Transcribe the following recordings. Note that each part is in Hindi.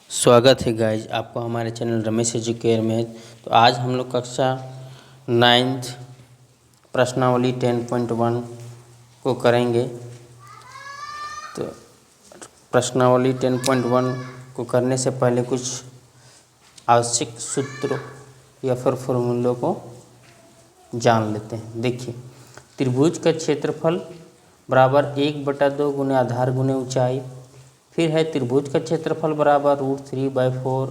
स्वागत है गाइज आपको हमारे चैनल रमेश एजुकेयर में। तो आज हम लोग कक्षा 9th प्रश्नावली 10.1 को करेंगे। तो प्रश्नावली 10.1 को करने से पहले कुछ आवश्यक सूत्रों या फिर फॉर्मूलों को जान लेते हैं। देखिए, त्रिभुज का क्षेत्रफल बराबर 1/2 गुने आधार गुने ऊंचाई। फिर है त्रिभुज का क्षेत्रफल बराबर √3/4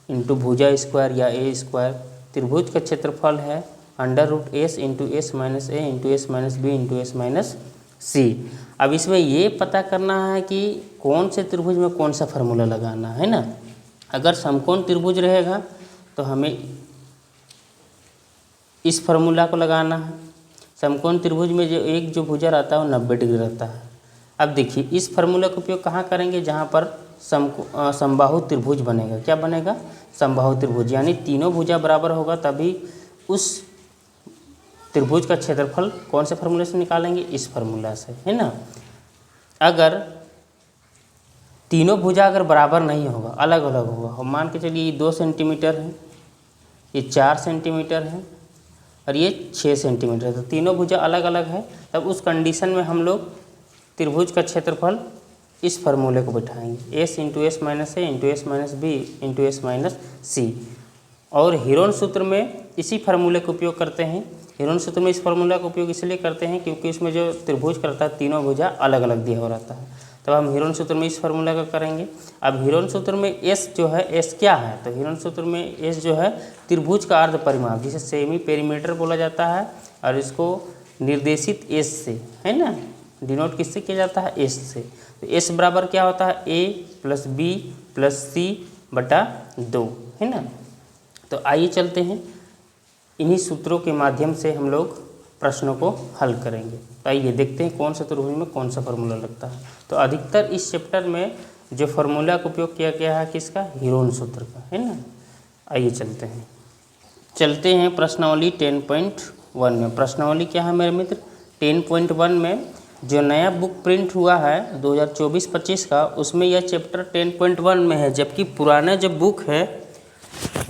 इंटू भुजा स्क्वायर या ए स्क्वायर। त्रिभुज का क्षेत्रफल है √S into S minus A into S minus B into S minus C. अब इसमें ये पता करना है कि कौन से त्रिभुज में कौन सा फार्मूला लगाना है ना। अगर समकोण त्रिभुज रहेगा तो हमें इस फार्मूला को लगाना है। समकोण त्रिभुज में जो भुजा रहता है वो 90 डिग्री रहता है। अब देखिए, इस फार्मूला का उपयोग कहाँ करेंगे? जहाँ पर समबाहु त्रिभुज बनेगा। क्या बनेगा? समबाहु त्रिभुज, यानी तीनों भुजा बराबर होगा तभी उस त्रिभुज का क्षेत्रफल कौन से फार्मूले से निकालेंगे? इस फार्मूला से, है ना। अगर तीनों भुजा अगर बराबर नहीं होगा, अलग अलग होगा, हम मान के चलिए ये 2 सेंटीमीटर है, ये 4 सेंटीमीटर है और ये 6 सेंटीमीटर है, तो तीनों भुजा अलग अलग है, तब उस कंडीशन में हम लोग त्रिभुज का क्षेत्रफल इस फार्मूले को बिठाएंगे, S into S minus A into S minus B into S minus C. और हीरोन सूत्र में इसी फार्मूले का उपयोग करते हैं। हीरोन सूत्र में इस फार्मूला का उपयोग इसलिए करते हैं क्योंकि इसमें जो त्रिभुज करता है तीनों भुजा अलग अलग दिया हुआ रहता है। तब हम हीरोन सूत्र में इस फार्मूला का करेंगे। अब हीरोन सूत्र में S जो है, S क्या है? तो हीरोन सूत्र में S जो है त्रिभुज का अर्ध परिमाप, जिसे सेमी पेरीमीटर बोला जाता है, और इसको निर्देशित S से, है ना, डिनोट किससे किया जाता है? S से। तो S बराबर क्या होता है? A plus B plus C बटा 2, है ना। तो आइए चलते हैं, इन्हीं सूत्रों के माध्यम से हम लोग प्रश्नों को हल करेंगे। तो आइए देखते हैं कौन सा त्रिभुज में कौन सा फार्मूला लगता है। तो अधिकतर इस चैप्टर में जो फार्मूला का उपयोग किया गया है किसका? हीरोन सूत्र का, है ना। आइए चलते हैं प्रश्नावली 10.1 में। प्रश्नावली क्या है मेरे मित्र? 10.1 में जो नया बुक प्रिंट हुआ है 2024-25 का, उसमें यह चैप्टर 10.1 में है, जबकि पुराना जो बुक है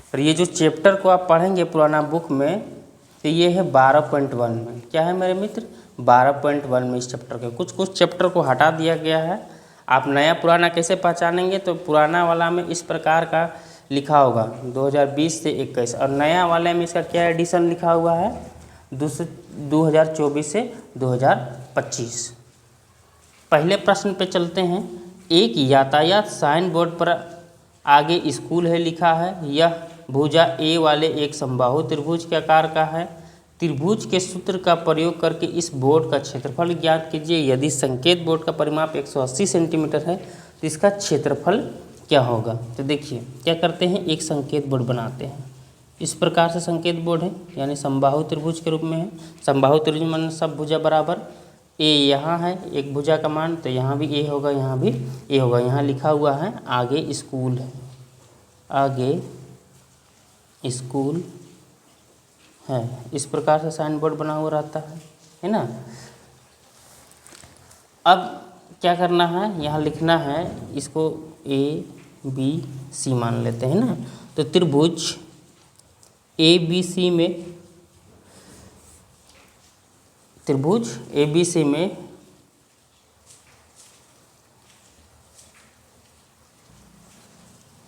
और ये जो चैप्टर को आप पढ़ेंगे पुराना बुक में, तो ये है 12.1 में। क्या है मेरे मित्र? 12.1 में इस चैप्टर के कुछ चैप्टर को हटा दिया गया है। आप नया पुराना कैसे पहचानेंगे? तो पुराना वाला में इस प्रकार का लिखा होगा 2020 से 21, और नया वाले में इसका क्या एडिशन लिखा हुआ है? 2024 से 2025। पहले प्रश्न पे चलते हैं। एक यातायात साइन बोर्ड पर आगे स्कूल है लिखा है। यह भुजा ए वाले एक समबाहु त्रिभुज के आकार का है। त्रिभुज के सूत्र का प्रयोग करके इस बोर्ड का क्षेत्रफल ज्ञात कीजिए। यदि संकेत बोर्ड का परिमाप 180 सेंटीमीटर है तो इसका क्षेत्रफल क्या होगा? तो देखिए क्या करते हैं, एक संकेत बोर्ड बनाते हैं। इस प्रकार से संकेत बोर्ड है, यानी समबाहु त्रिभुज के रूप में है। समबाहु त्रिभुज मान सब भुजा बराबर। ए यहाँ है एक भुजा का मान, तो यहाँ भी ए होगा, यहाँ भी ए होगा। यहाँ लिखा हुआ है आगे स्कूल है, आगे स्कूल है। इस प्रकार से साइन बोर्ड बना हुआ रहता है ना। अब क्या करना है, यहाँ लिखना है, इसको ABC मान लेते हैं ना। तो त्रिभुज ABC में, त्रिभुज ABC में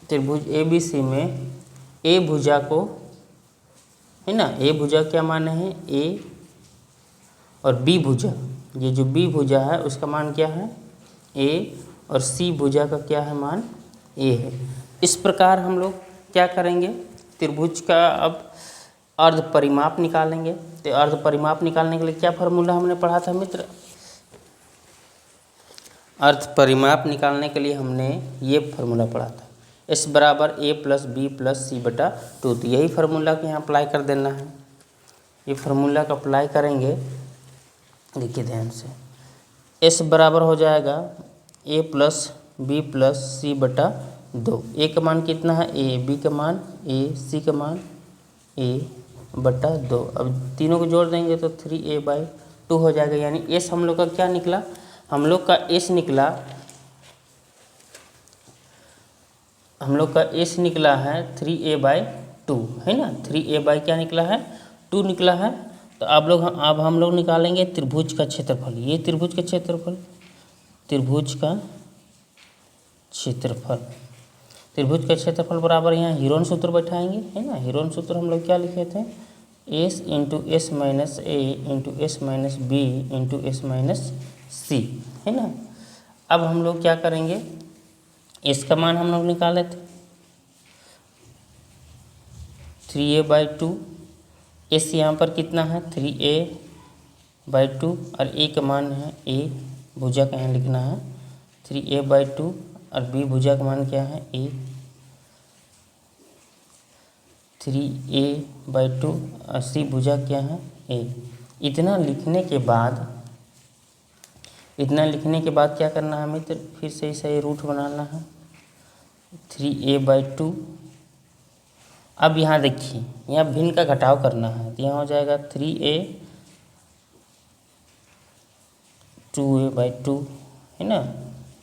त्रिभुज ABC में ए भुजा को, है ना, ए भुजा क्या मान है? A, और बी भुजा, ये जो बी भुजा है उसका मान क्या है? A, और सी भुजा का क्या है? मान A है। इस प्रकार हम लोग क्या करेंगे, त्रिभुज का अब अर्ध परिमाप निकालेंगे। तो अर्ध परिमाप निकालने के लिए क्या फार्मूला हमने पढ़ा था मित्र? अर्ध परिमाप निकालने के लिए हमने ये फार्मूला पढ़ा था, S बराबर A plus B plus C बटा 2। तो यही फार्मूला को यहाँ अप्लाई कर देना है। ये फार्मूला का अप्लाई करेंगे, देखिए ध्यान से। S बराबर हो जाएगा A plus B plus C बटा 2। A का मान कितना है? A, B का मान A, C का मान A बटा 2। अब तीनों को जोड़ देंगे तो 3A/2 हो जाएगा। यानी S हम लोग का क्या निकला? हम लोग का S निकला हम लोग का एस निकला है 3a/2 है ना। 3a/ क्या निकला है 2 निकला है। तो अब हम लोग निकालेंगे त्रिभुज का क्षेत्रफल। ये त्रिभुज का क्षेत्रफल, त्रिभुज का क्षेत्रफल, त्रिभुज का क्षेत्रफल बराबर यहाँ हीरोन सूत्र बैठाएंगे है ना। हीरोन सूत्र हम लोग क्या लिखे थे, S into S minus A into S minus B into S minus C है ना। अब हम लोग क्या करेंगे, एस का मान हम लोग निकाले थे 3a/2। एस यहाँ पर कितना है 3a/2 और ए का मान है ए, भुजा का यहाँ लिखना है 3a/2 और बी भुजा का मान क्या है ए 3a/2 और सी भुजा क्या है ए। इतना लिखने के बाद क्या करना है हमें, तो फिर से इसे रूट बनाना है 3a/2। अब यहाँ देखिए, यहाँ भिन्न का घटाव करना है तो यहाँ हो जाएगा 3a 2a/2 है ना।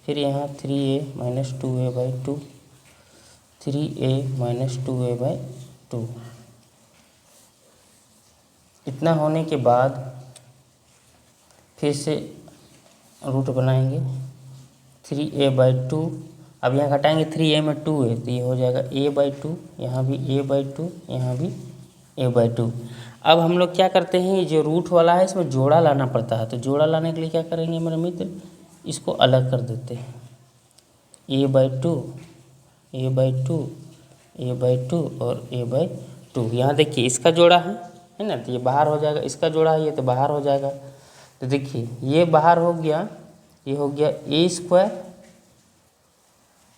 फिर यहाँ 3a minus 2a/2, 3a minus 2a/2। इतना होने के बाद फिर से रूट बनाएंगे 3a/2। अब यहाँ घटाएंगे 3a में 2a तो ये हो जाएगा a/2, यहाँ भी a/2, यहाँ भी a/2। अब हम लोग क्या करते हैं, जो रूट वाला है इसमें जोड़ा लाना पड़ता है। तो जोड़ा लाने के लिए क्या करेंगे मेरे मित्र, इसको अलग कर देते हैं a/2, a/2, a/2 और a/2। यहाँ देखिए इसका जोड़ा है ना, तो ये बाहर हो जाएगा, इसका जोड़ा है ये तो बाहर हो जाएगा। तो देखिए ये बाहर हो गया, ये हो गया a²,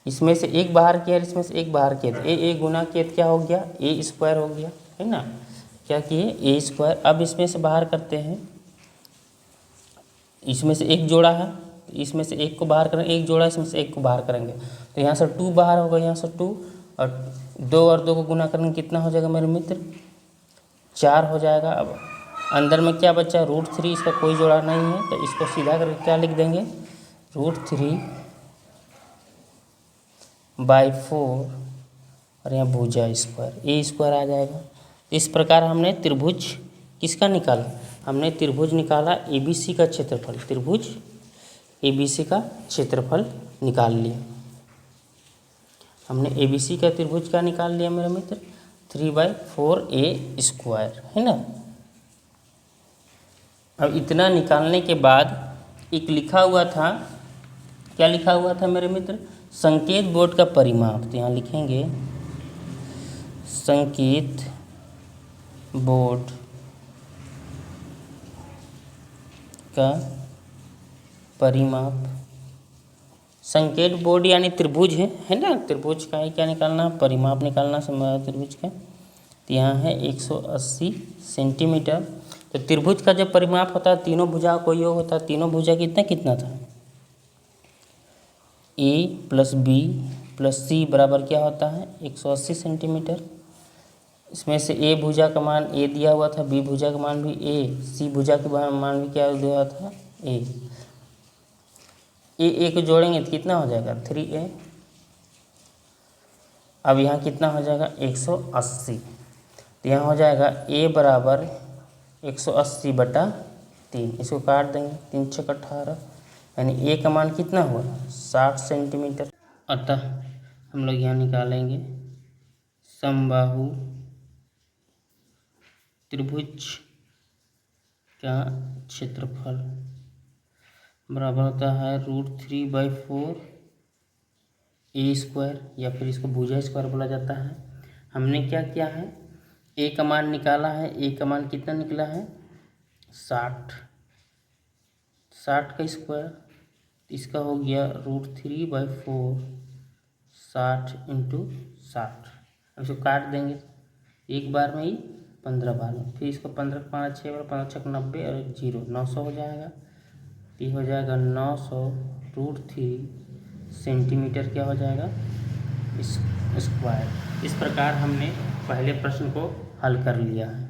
इसमें से एक बाहर किया, इसमें से एक बाहर किया, तो ए गुना किया तो क्या हो गया a² हो गया है ना। क्या किए a²। अब इसमें से बाहर करते हैं, इसमें से एक जोड़ा है, इसमें से एक को बाहर करेंगे, एक जोड़ा इसमें से एक को बाहर करेंगे तो यहाँ से 2 बाहर होगा, यहाँ से 2 और 2 और 2 को गुना करेंगे कितना हो जाएगा मेरे मित्र 4 हो जाएगा। अब अंदर में क्या बचा √3, इसका कोई जोड़ा नहीं है तो इसको सीधा करके क्या लिख देंगे √3/4 और यहाँ भुजा a² आ जाएगा। इस प्रकार हमने त्रिभुज किसका निकाला, हमने त्रिभुज निकाला ABC का क्षेत्रफल, त्रिभुज ABC का क्षेत्रफल निकाल लिया। हमने ABC का त्रिभुज का निकाल लिया मेरे मित्र 3/4a² है ना। अब इतना निकालने के बाद एक लिखा हुआ था, क्या लिखा हुआ था मेरे मित्र, संकेत बोर्ड का परिमाप। तो यहाँ लिखेंगे संकेत बोर्ड का परिमाप। संकेत बोर्ड यानी त्रिभुज है ना, त्रिभुज का ही क्या निकालना, परिमाप निकालना त्रिभुज का। तो यहाँ है 180 सेंटीमीटर। तो त्रिभुज का जब परिमाप होता है तीनों भुजा को योग होता है, तीनों भुजा कितना था a + b + c बराबर क्या होता है 180 सेंटीमीटर। इसमें से a भुजा का मान a दिया हुआ था, b भुजा का मान भी a, c भुजा का मान भी क्या दिया हुआ था a को जोड़ेंगे तो कितना हो जाएगा 3a। अब यहाँ कितना हो जाएगा 180, तो यहाँ हो जाएगा a बराबर 180/3। इसको काट देंगे 3 × 6 = 18, यानी a का मान कितना हुआ 60 सेंटीमीटर। अतः हम लोग यहाँ निकालेंगे समबाहु त्रिभुज का क्षेत्रफल बराबर होता है √3/4a² या फिर इसको भुजा² बोला जाता है। हमने क्या किया है a का मान निकाला है, a का मान कितना निकला है 60 का स्क्वायर, इसका हो गया √3/4 60 × 60। अब इसको काट देंगे एक बार में ही 15 बार में, फिर इसको 15 × 5 = 6 बार, 5 × 6 = 90 और 0 900 हो जाएगा। ये हो जाएगा 900 √3 सेंटीमीटर क्या हो जाएगा स्क्वायर। इस प्रकार हमने पहले प्रश्न को हल कर लिया है।